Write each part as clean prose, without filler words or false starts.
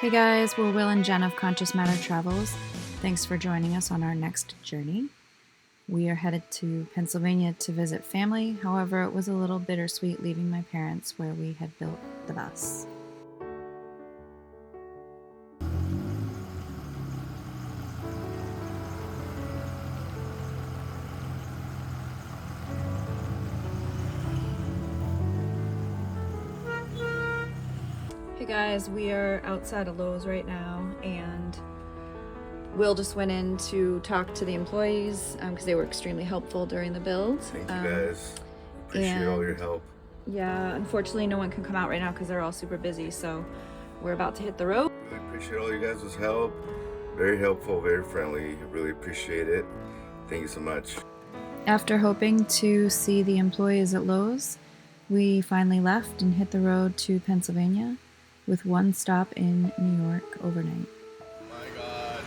Hey guys, we're Will and Jenn of Conscious Matter Travels. Thanks for joining us on our next journey. We are headed to Pennsylvania to visit family. However, it was a little bittersweet leaving my parents where we had built the bus. Hey guys, we are outside of Lowe's right now, and Will just went in to talk to the employees because they were extremely helpful during the build. Thank you guys. Appreciate all your help. Yeah, unfortunately no one can come out right now because they're all super busy, so we're about to hit the road. Really appreciate all you guys' help. Very helpful, very friendly. Really appreciate it. Thank you so much. After hoping to see the employees at Lowe's, we finally left and hit the road to Pennsylvania, with one stop in New York overnight. Oh my God,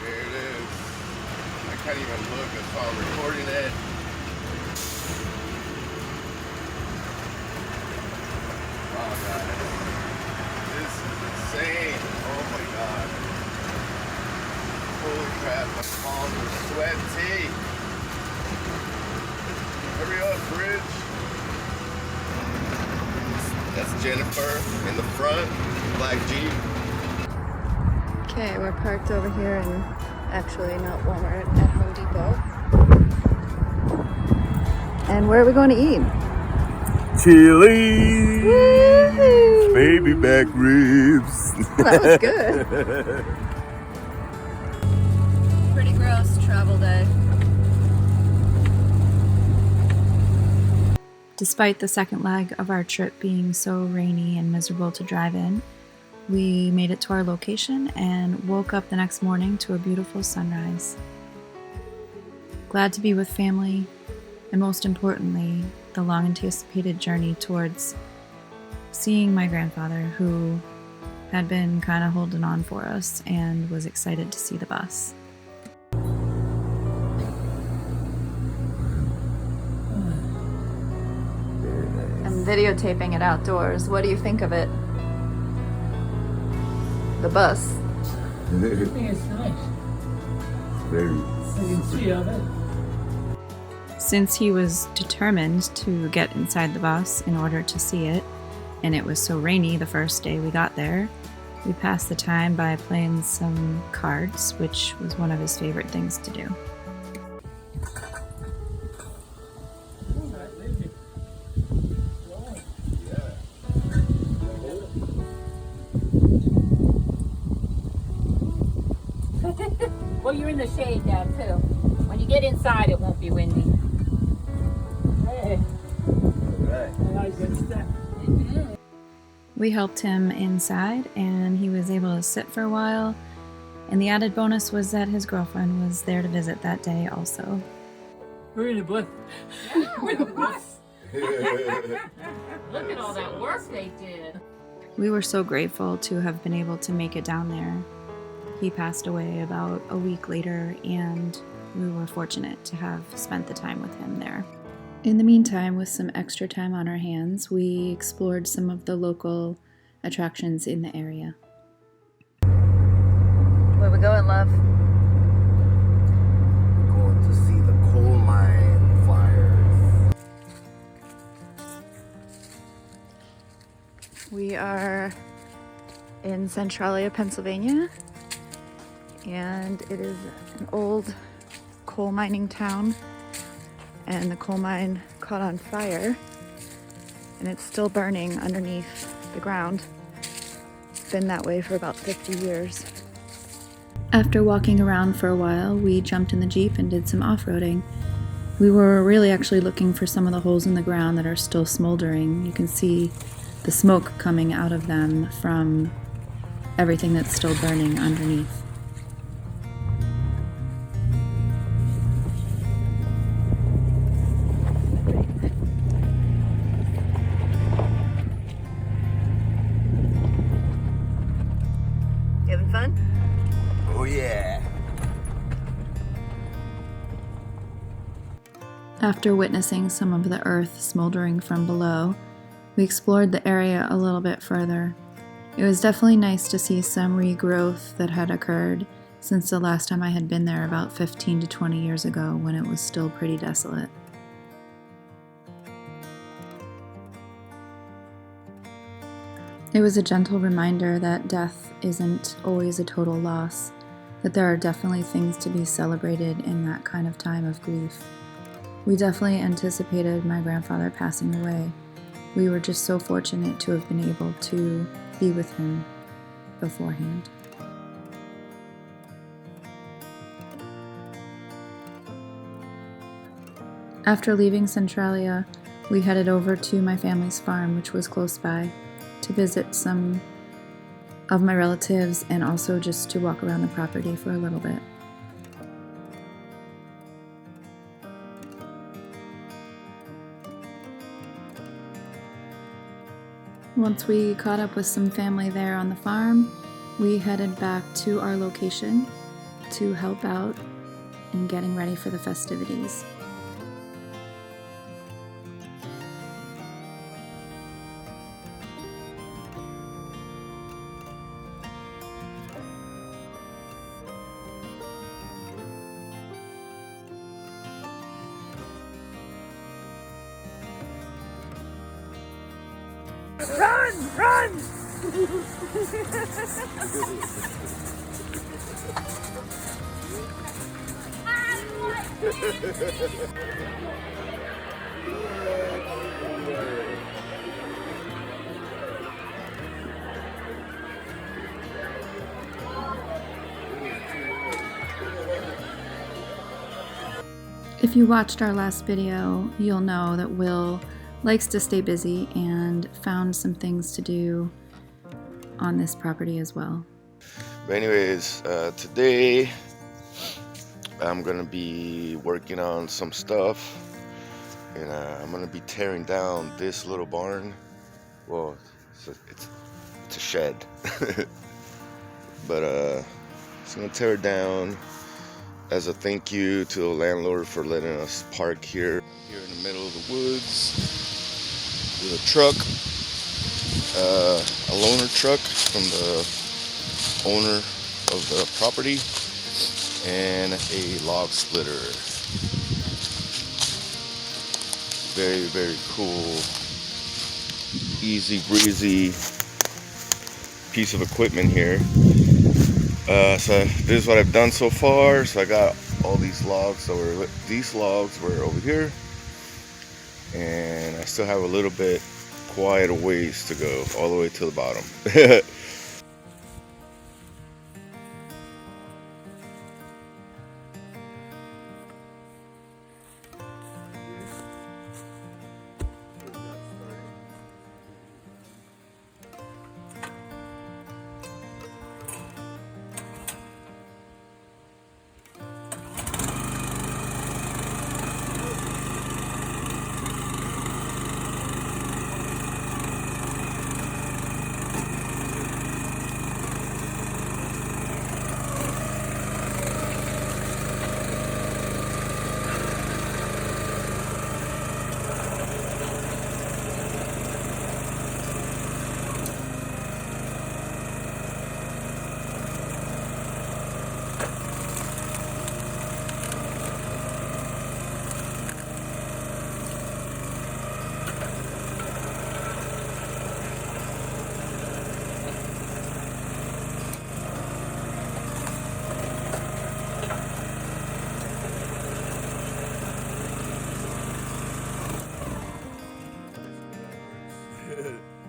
here it is. I can't even look, that's why I'm recording it. Oh God, this is insane. Oh my God. Holy crap, my palms are sweaty. Hurry up, Bridge. That's Jennifer in the front, black Jeep. Okay, we're parked over here in, actually not Walmart, at Home Depot. And where are we going to eat? Chili, baby back ribs. That was good. Pretty gross travel day. Despite the second leg of our trip being so rainy and miserable to drive in, we made it to our location and woke up the next morning to a beautiful sunrise. Glad to be with family, and most importantly, the long-anticipated journey towards seeing my grandfather, who had been kind of holding on for us and was excited to see the bus. I'm videotaping it outdoors. What do you think of it? The bus. I think it's nice. Very. You can see of it. Since he was determined to get inside the bus in order to see it, and it was so rainy the first day we got there, we passed the time by playing some cards, which was one of his favorite things to do. Well, you're in the shade now too. When you get inside, it won't be windy. Hey. Alright. Good stuff. We helped him inside, and he was able to sit for a while, and the added bonus was that his girlfriend was there to visit that day also. We're in the bus. Yeah, we're in the bus. Look at all that work they did. We were so grateful to have been able to make it down there. He passed away about a week later, and we were fortunate to have spent the time with him there. In the meantime, with some extra time on our hands, we explored some of the local attractions in the area. Where we going, love? We're going to see the coal mine fires. We are in Centralia, Pennsylvania, and it is an old coal mining town, and the coal mine caught on fire, and it's still burning underneath the ground. It's been that way for about 50 years. After walking around for a while, we jumped in the Jeep and did some off-roading. We were really actually looking for some of the holes in the ground that are still smoldering. You can see the smoke coming out of them from everything that's still burning underneath. Having fun? Oh yeah. After witnessing some of the earth smoldering from below, we explored the area a little bit further. It was definitely nice to see some regrowth that had occurred since the last time I had been there about 15 to 20 years ago when it was still pretty desolate. It was a gentle reminder that death isn't always a total loss, that there are definitely things to be celebrated in that kind of time of grief. We definitely anticipated my grandfather passing away. We were just so fortunate to have been able to be with him beforehand. After leaving Centralia, we headed over to my family's farm, which was close by, to visit some of my relatives and also just to walk around the property for a little bit. Once we caught up with some family there on the farm, we headed back to our location to help out in getting ready for the festivities. Run! Run! If you watched our last video, you'll know that Will likes to stay busy and found some things to do on this property as well. But anyways, today I'm gonna be working on some stuff, and I'm gonna be tearing down this little barn. Well, it's a shed, but I'm gonna tear it down as a thank you to the landlord for letting us park here in the middle of the woods with a truck, a loaner truck from the owner of the property, and a log splitter. Very, very cool, easy breezy piece of equipment here. So this is what I've done so far. So I got all these logs. So these logs were over here, and I still have a little bit quite a ways to go, all the way to the bottom.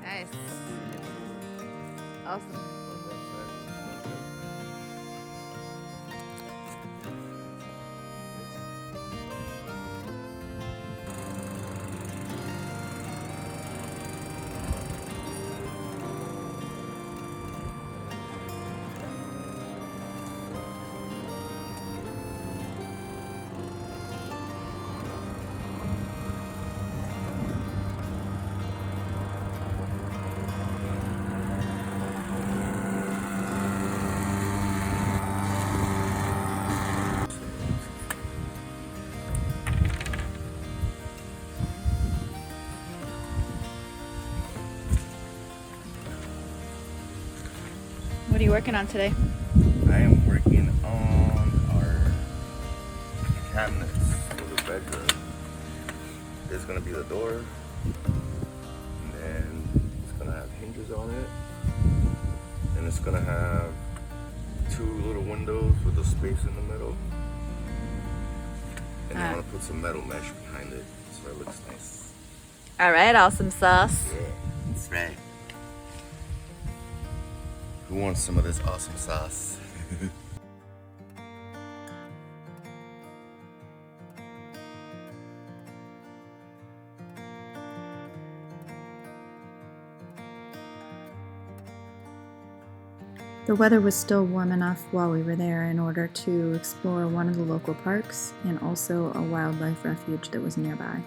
Nice. Awesome. What are you working on today? I am working on our cabinets for the bedroom. There's gonna be the door, and then it's gonna have hinges on it, and it's gonna have 2 little windows with a space in the middle. And I want to put some metal mesh behind it so it looks nice. All right, awesome sauce. Yeah, that's right. Who wants some of this awesome sauce? The weather was still warm enough while we were there in order to explore one of the local parks and also a wildlife refuge that was nearby.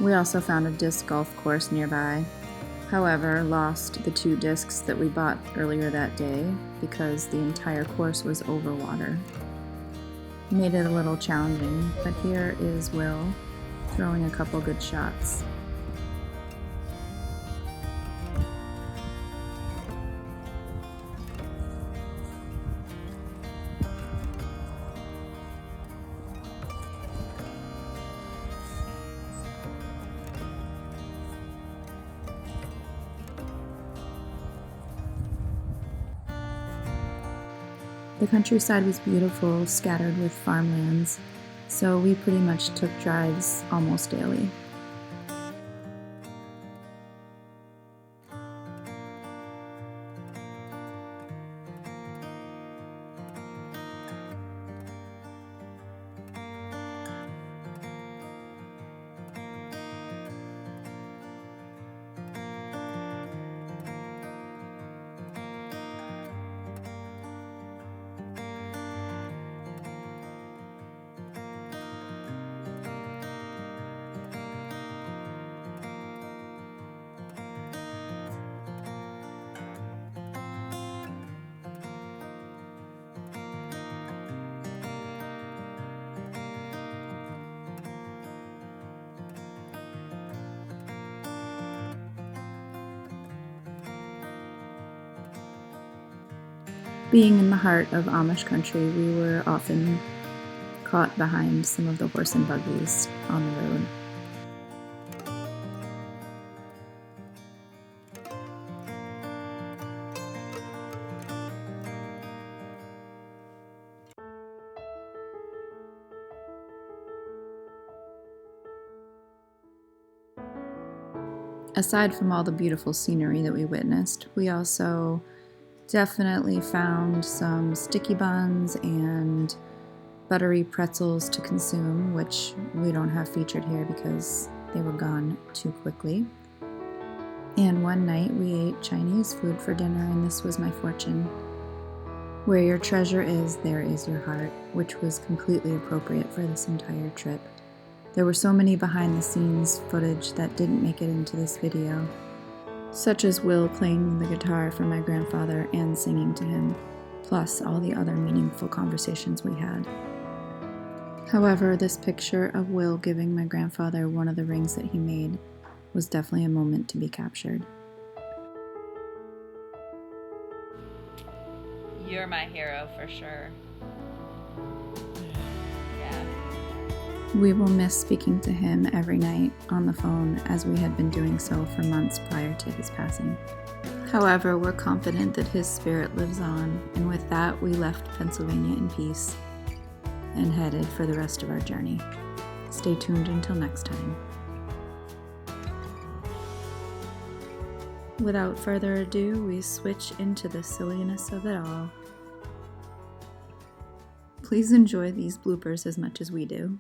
We also found a disc golf course nearby. However, lost the 2 discs that we bought earlier that day because the entire course was over water. Made it a little challenging, but here is Will throwing a couple good shots. The countryside was beautiful, scattered with farmlands, so we pretty much took drives almost daily. Being in the heart of Amish country, we were often caught behind some of the horse and buggies on the road. Aside from all the beautiful scenery that we witnessed, we also definitely found some sticky buns and buttery pretzels to consume, which we don't have featured here because they were gone too quickly. And one night we ate Chinese food for dinner, and this was my fortune. Where your treasure is, there is your heart, which was completely appropriate for this entire trip. There were so many behind-the-scenes footage that didn't make it into this video, such as Will playing the guitar for my grandfather and singing to him, plus all the other meaningful conversations we had. However, this picture of Will giving my grandfather one of the rings that he made was definitely a moment to be captured. You're my hero for sure. Yeah. We will miss speaking to him every night on the phone, as we had been doing so for months prior to his passing. However, we're confident that his spirit lives on, and with that, we left Pennsylvania in peace and headed for the rest of our journey. Stay tuned until next time. Without further ado, we switch into the silliness of it all. Please enjoy these bloopers as much as we do.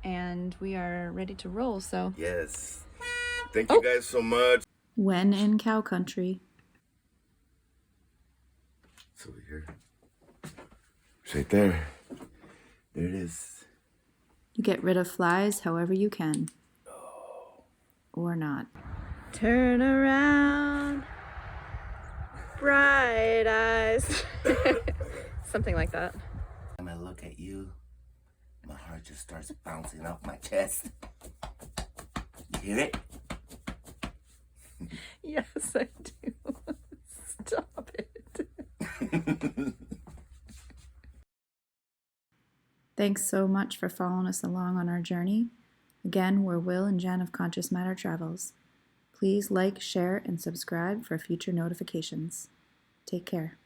And we are ready to roll, so Yes. Thank you guys so much. when in cow country. It's over here. It's right there. There it is. You get rid of flies however you can. Or not. Turn around, bright eyes. Something like that. When I look at you, my heart just starts bouncing off my chest. You hear it? Yes, I do. Stop it. Thanks so much for following us along on our journey. Again, we're Will and Jenn of Conscious Matter Travels. Please like, share, and subscribe for future notifications. Take care.